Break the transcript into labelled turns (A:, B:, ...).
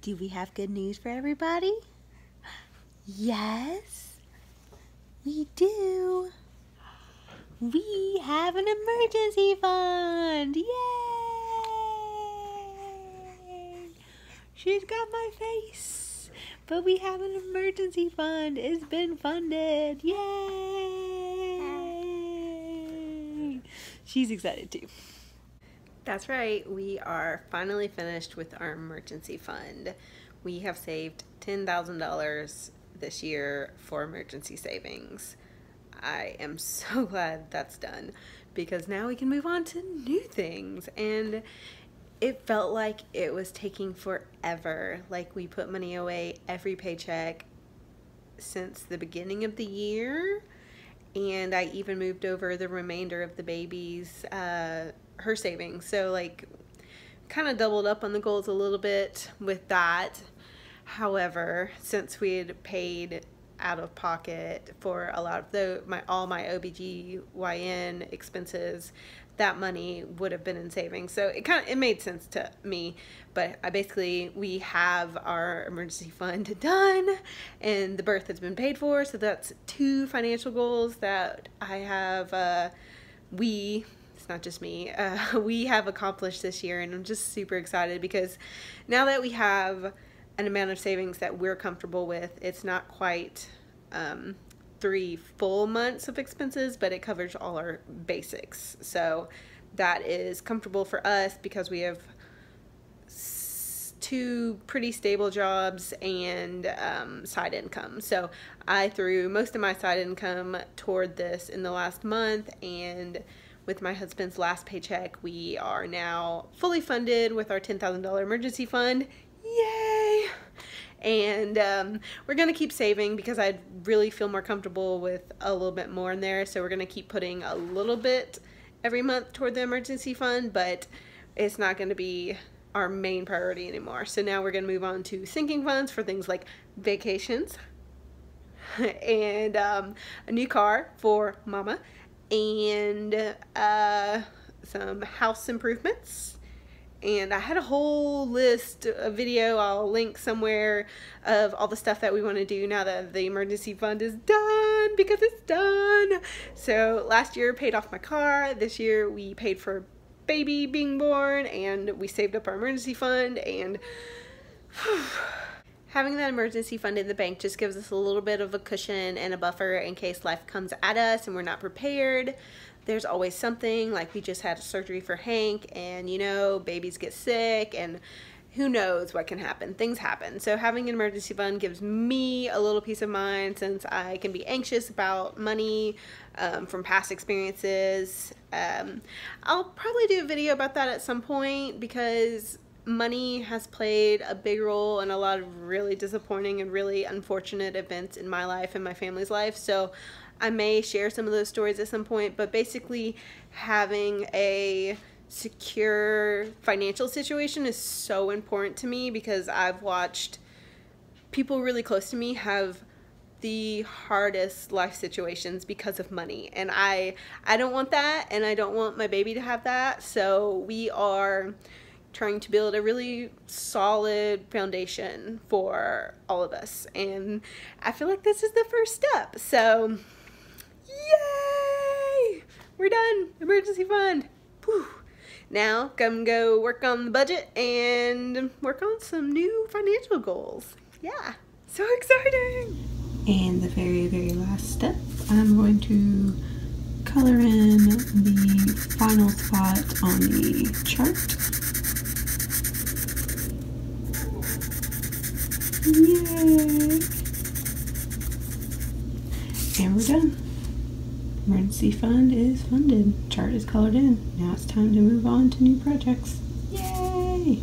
A: Do we have good news for everybody? Yes, we do. We have an emergency fund. Yay! She's got my face. But we have an emergency fund. It's been funded. Yay! She's excited too. That's right, we are finally finished with our emergency fund. We have saved $10,000 this year for emergency savings. I am so glad that's done because now we can move on to new things. And it felt like it was taking forever. Like we put money away every paycheck since the beginning of the year. And I even moved over the remainder of the baby's her savings, so like kind of doubled up on the goals a little bit with that. However, since we had paid out of pocket for a lot of all my OBGYN expenses, that money would have been in savings, so it made sense to me. But we have our emergency fund done and the birth has been paid for, so that's two financial goals that I have it's not just me, we have accomplished this year, and I'm just super excited because now that we have an amount of savings that we're comfortable with, it's not quite 3 full months of expenses, but it covers all our basics. So that is comfortable for us because we have 2 pretty stable jobs and side income. So I threw most of my side income toward this in the last month, and with my husband's last paycheck, we are now fully funded with our $10,000 emergency fund. Yay! And we're going to keep saving because I really feel more comfortable with a little bit more in there. So we're going to keep putting a little bit every month toward the emergency fund, but it's not going to be our main priority anymore. So now we're going to move on to sinking funds for things like vacations and a new car for mama, and some house improvements. And I had a whole list, a video I'll link somewhere, of all the stuff that we want to do now that the emergency fund is done, because it's done. So last year paid off my car. This year we paid for baby being born, and we saved up our emergency fund, and having that emergency fund in the bank just gives us a little bit of a cushion and a buffer in case life comes at us and we're not prepared. There's always something, like we just had surgery for Hank, and you know, babies get sick and who knows what can happen. Things happen. So having an emergency fund gives me a little peace of mind, since I can be anxious about money from past experiences. I'll probably do a video about that at some point, because money has played a big role in a lot of really disappointing and really unfortunate events in my life and my family's life. So I may share some of those stories at some point, but basically having a secure financial situation is so important to me, because I've watched people really close to me have the hardest life situations because of money, and I don't want that, and I don't want my baby to have that. So we are trying to build a really solid foundation for all of us, and I feel like this is the first step. So yay, we're done. Emergency fund. Whew. Now come go work on the budget and work on some new financial goals. Yeah, so exciting. And the very last step, I'm going to color in the final spot on the chart. Yay! And we're done. Emergency fund is funded. Chart is colored in. Now it's time to move on to new projects. Yay!